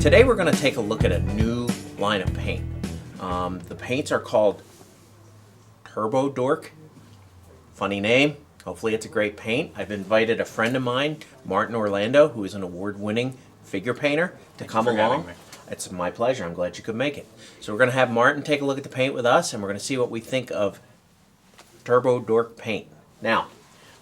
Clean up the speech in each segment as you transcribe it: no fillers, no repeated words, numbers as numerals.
Today we're going to take a look at a new line of paint. The paints are called Dork. Funny name. Hopefully it's a great paint. I've invited a friend of mine, Martin Orlando, who is an award-winning figure painter, to come along. It's my pleasure. I'm glad you could make it. So we're going to have Martin take a look at the paint with us, and we're going to see what we think of Dork paint. Now,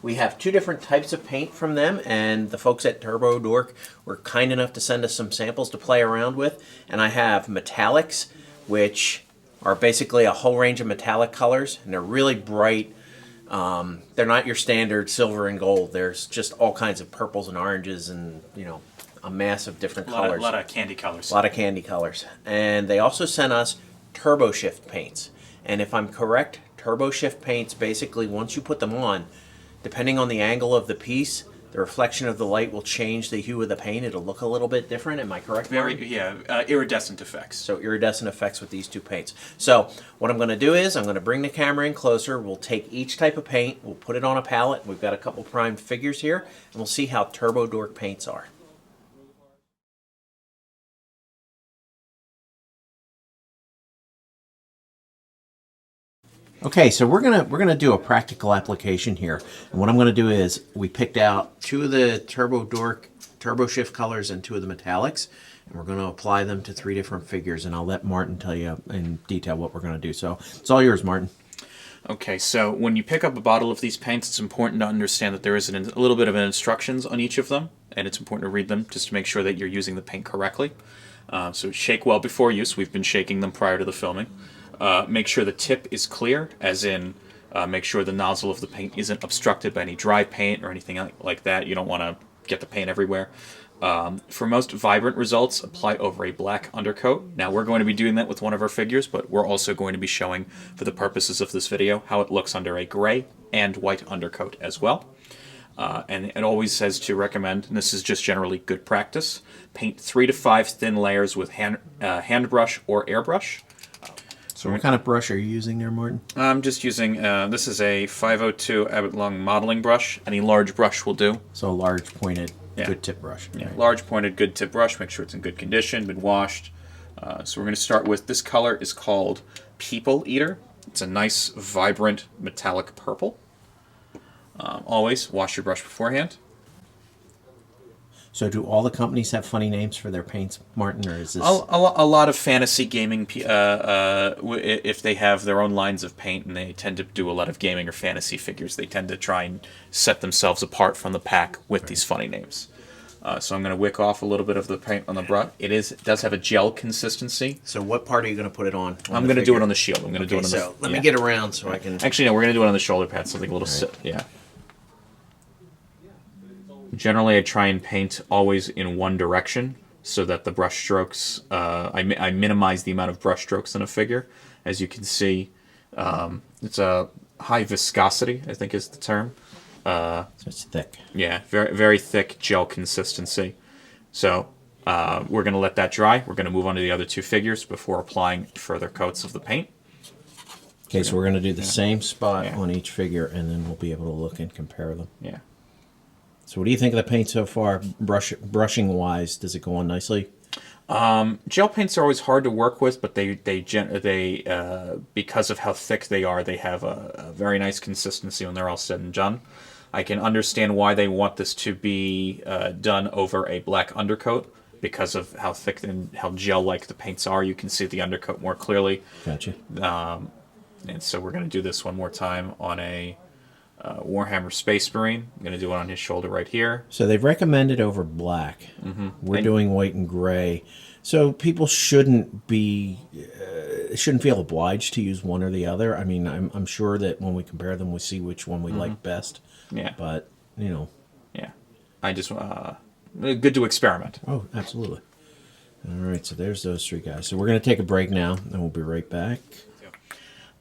we have two different types of paint from them, and the folks at Dork were kind enough to send us some samples to play around with. And I have metallics, which are basically a whole range of metallic colors, and they're really bright. They're not your standard silver and gold. There's just all kinds of purples and oranges and, you know, a mass of different colors. A lot of candy colors. A lot of candy colors. And they also sent us Turbo Shift paints. And if I'm correct, Turbo Shift paints, basically, once you put them on, depending on the angle of the piece, the reflection of the light will change the hue of the paint. It'll look a little bit different. Am I correct? Iridescent effects. So iridescent effects with these two paints. So what I'm going to do is I'm going to bring the camera in closer. We'll take each type of paint. We'll put it on a palette. We've got a couple primed figures here, and we'll see how Dork paints are. Okay, so we're gonna do a practical application here, and what I'm gonna do is we picked out two of the Dork Turbo Shift colors and two of the metallics, and we're gonna apply them to three different figures, and I'll let Martin tell you in detail what we're gonna do. So it's all yours, Martin. Okay, so when you pick up a bottle of these paints, it's important to understand that there is a little bit of instructions on each of them, and it's important to read them just to make sure that you're using the paint correctly. So shake well before use. We've been shaking them prior to the filming. Make sure the tip is clear, as in make sure the nozzle of the paint isn't obstructed by any dry paint or anything like that. You don't want to get the paint everywhere. For most vibrant results, apply over a black undercoat. Now, we're going to be doing that with one of our figures, but we're also going to be showing, for the purposes of this video, how it looks under a gray and white undercoat as well. And it always says to recommend, and this is just generally good practice, paint 3 to 5 thin layers with hand brush or airbrush. So what kind of brush are you using there, Martin? I'm just using, this is a 502 Abbott Long modeling brush. Any large brush will do. So a large pointed, good tip brush. Yeah, right? Large pointed, good tip brush. Make sure it's in good condition, been washed. So we're going to start with, this color is called People Eater. It's a nice, vibrant, metallic purple. Always wash your brush beforehand. So do all the companies have funny names for their paints, Martin, or is this... A lot of fantasy gaming, if they have their own lines of paint and they tend to do a lot of gaming or fantasy figures, they tend to try and set themselves apart from the pack with these funny names. So I'm going to wick off a little bit of the paint on the brush. It does have a gel consistency. So what part are you going to put it on I'm going to do it on the shield. I'm going to do it on the... So let me get around so I can... Actually, no, we're going to do it on the shoulder pad, something a little... Yeah. Generally, I try and paint always in one direction so that the brush strokes, I minimize the amount of brush strokes in a figure. As you can see, it's a high viscosity, I think is the term. So it's thick. Yeah, very, very thick gel consistency. So we're going to let that dry. We're going to move on to the other two figures before applying further coats of the paint. Okay, so we're going to do the same spot on each figure, and then we'll be able to look and compare them. Yeah. So what do you think of the paint so far, brushing-wise? Does it go on nicely? Gel paints are always hard to work with, but they because of how thick they are, they have a very nice consistency when they're all said and done. I can understand why they want this to be done over a black undercoat, because of how thick and how gel-like the paints are. You can see the undercoat more clearly. Gotcha. And so we're going to do this one more time on a Warhammer Space Marine. I'm going to do it on his shoulder right here. So they've recommended over black. Mm-hmm. We're doing white and gray. So people shouldn't feel obliged to use one or the other. I mean, I'm sure that when we compare them, we see which one we like best. Yeah. But, you know. Yeah. I just, good to experiment. Oh, absolutely. All right, so there's those three guys. So we're going to take a break now, and we'll be right back.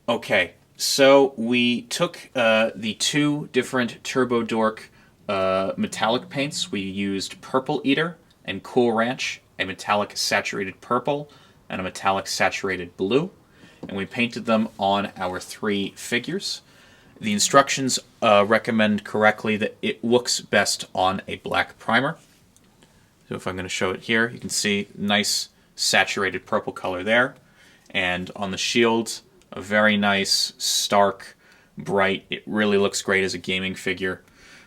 Okay. So we took the two different Dork metallic paints. We used Purple Eater and Cool Ranch, a metallic saturated purple and a metallic saturated blue, and we painted them on our three figures. The instructions recommend correctly that it looks best on a black primer. So if I'm going to show it here, you can see nice saturated purple color there. And on the shield, a very nice, stark, bright. It really looks great as a gaming figure.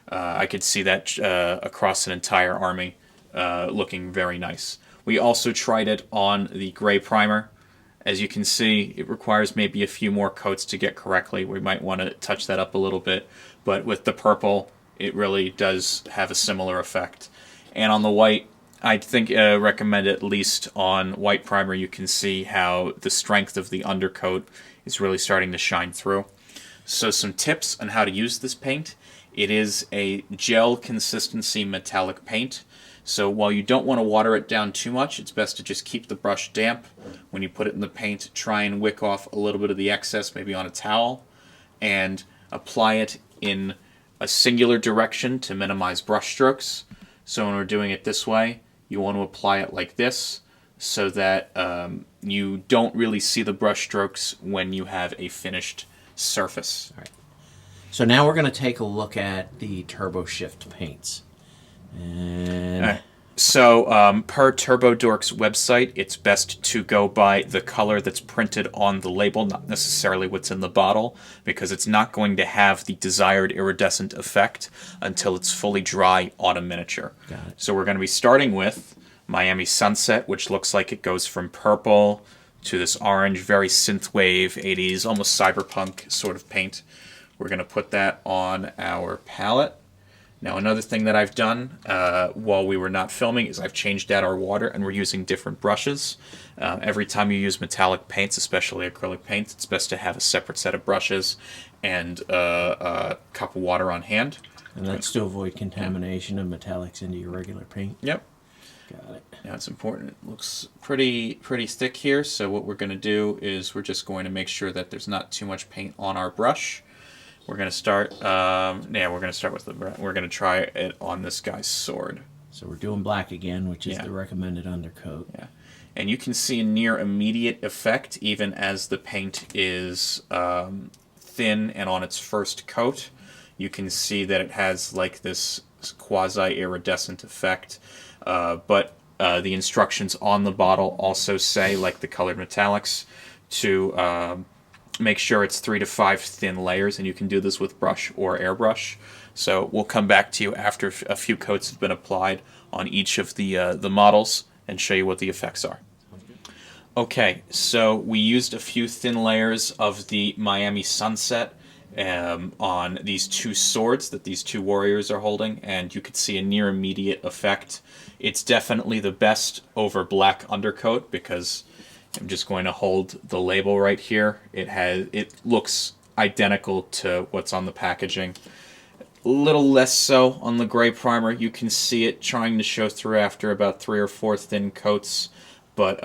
I could see that across an entire army looking very nice. We also tried it on the gray primer. As you can see, it requires maybe a few more coats to get correctly. We might want to touch that up a little bit. But with the purple, it really does have a similar effect. And on the white, I think recommend at least on white primer, you can see how the strength of the undercoat is really starting to shine through. So some tips on how to use this paint. It is a gel consistency metallic paint. So while you don't want to water it down too much, it's best to just keep the brush damp. When you put it in the paint, try and wick off a little bit of the excess, maybe on a towel, and apply it in a singular direction to minimize brush strokes. So when we're doing it this way, you want to apply it like this so that you don't really see the brush strokes when you have a finished surface. All right. So now we're going to take a look at the Turbo Shift paints. And So per Turbo Dork's website, it's best to go by the color that's printed on the label, not necessarily what's in the bottle, because it's not going to have the desired iridescent effect until it's fully dry on a miniature. Got it. So we're going to be starting with Miami Sunset, which looks like it goes from purple to this orange, very synthwave, 80s, almost cyberpunk sort of paint. We're going to put that on our palette. Now, another thing that I've done while we were not filming is I've changed out our water, and we're using different brushes. Every time you use metallic paints, especially acrylic paints, it's best to have a separate set of brushes and a cup of water on hand. And that's to avoid contamination of metallics into your regular paint. Yep. Got it. Now, it's important. It looks pretty thick here, so what we're going to do is we're just going to make sure that there's not too much paint on our brush. We're going to start, we're going to start with we're going to try it on this guy's sword. So we're doing black again, which is the recommended undercoat. Yeah. And you can see a near immediate effect even as the paint is thin and on its first coat. You can see that it has like this quasi-iridescent effect. But the instructions on the bottle also say, like the colored metallics, to make sure it's 3 to 5 thin layers, and you can do this with brush or airbrush. So we'll come back to you after a few coats have been applied on each of the models and show you what the effects are. Okay, so we used a few thin layers of the Miami Sunset on these two swords that these two warriors are holding, and you could see a near immediate effect. It's definitely the best over black undercoat because I'm just going to hold the label right here. It looks identical to what's on the packaging. A little less so on the gray primer. You can see it trying to show through after about 3 or 4 thin coats, but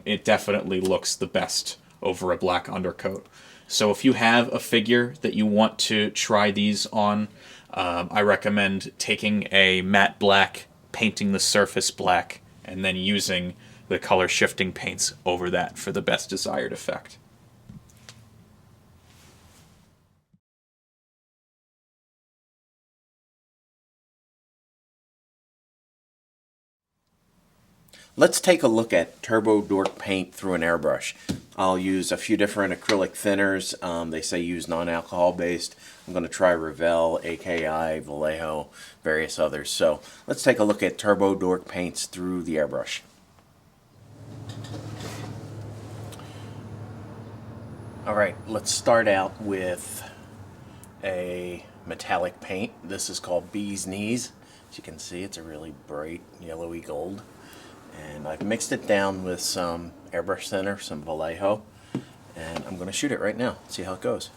it definitely looks the best over a black undercoat. So if you have a figure that you want to try these on, I recommend taking a matte black, painting the surface black, and then using the color shifting paints over that for the best desired effect. Let's take a look at Turbo Dork paint through an airbrush. I'll use a few different acrylic thinners. They say use non-alcohol based. I'm going to try Revell, AKI, Vallejo, various others. So let's take a look at Turbo Dork paints through the airbrush. Alright, let's start out with a metallic paint. This is called Bee's Knees. As you can see, it's a really bright yellowy gold. And I've mixed it down with some airbrush thinner, some Vallejo, and I'm going to shoot it right now, see how it goes.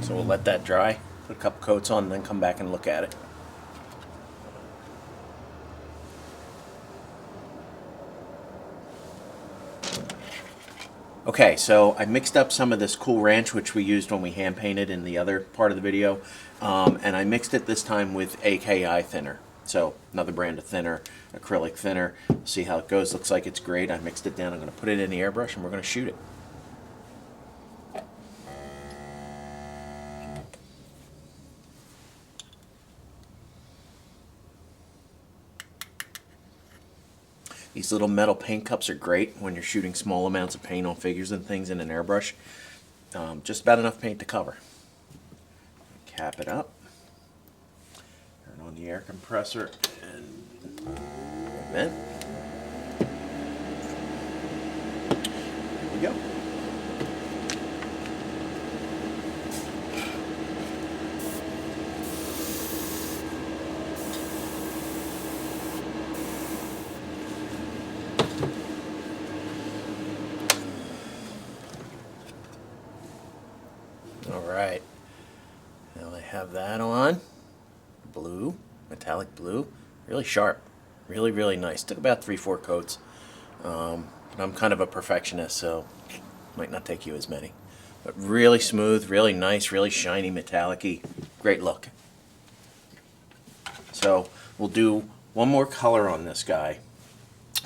So we'll let that dry. Put a couple coats on, and then come back and look at it. Okay, so I mixed up some of this Cool Ranch, which we used when we hand painted in the other part of the video, and I mixed it this time with AKI thinner. So another brand of thinner, acrylic thinner. See how it goes. Looks like it's great. I mixed it down. I'm going to put it in the airbrush, and we're going to shoot it. These little metal paint cups are great when you're shooting small amounts of paint on figures and things in an airbrush. Just about enough paint to cover. Cap it up. Turn on the air compressor and vent. Here we go. Alright, now I have that on. Blue, metallic blue, really sharp, really nice. Took about 3-4 coats. I'm kind of a perfectionist, so might not take you as many. But really smooth, really nice, really shiny, metallic-y. Great look. So we'll do one more color on this guy,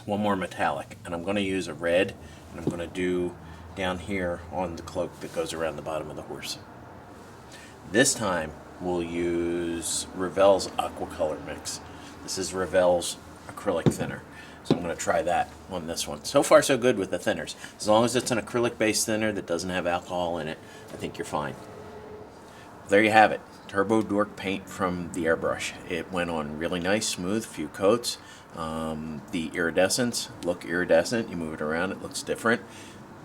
one more metallic, and I'm going to use a red, and I'm going to do down here on the cloak that goes around the bottom of the horse. This time we'll use Revell's Aqua Color Mix. This is Revell's acrylic thinner. So I'm going to try that on this one. So far so good with the thinners. As long as it's an acrylic based thinner that doesn't have alcohol in it, I think you're fine. There you have it. Turbo Dork paint from the airbrush. It went on really nice, smooth, few coats. The iridescence, look iridescent. You move it around, it looks different.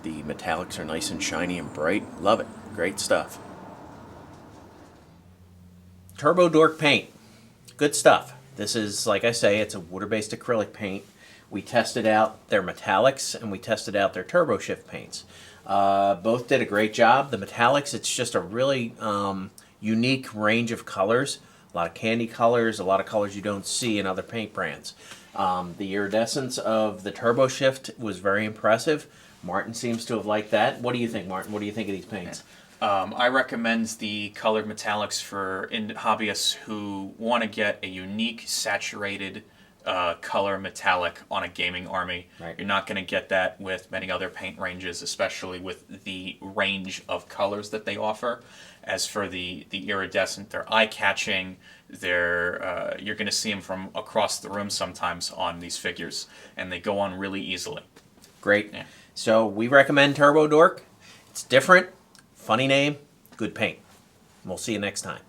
The metallics are nice and shiny and bright. Love it. Great stuff. Turbo Dork paint. Good stuff. This is, like I say, it's a water-based acrylic paint. We tested out their metallics and we tested out their Turbo Shift paints. Both did a great job. The metallics, it's just a really unique range of colors. A lot of candy colors, a lot of colors you don't see in other paint brands. The iridescence of the Turbo Shift was very impressive. Martin seems to have liked that. What do you think, Martin? What do you think of these paints? I recommend the colored metallics for hobbyists who want to get a unique, saturated color metallic on a gaming army. Right. You're not going to get that with many other paint ranges, especially with the range of colors that they offer. As for the iridescent, they're eye-catching. They're you're going to see them from across the room sometimes on these figures, and they go on really easily. Great. Yeah. So we recommend Turbo Dork. It's different, funny name, good paint. We'll see you next time.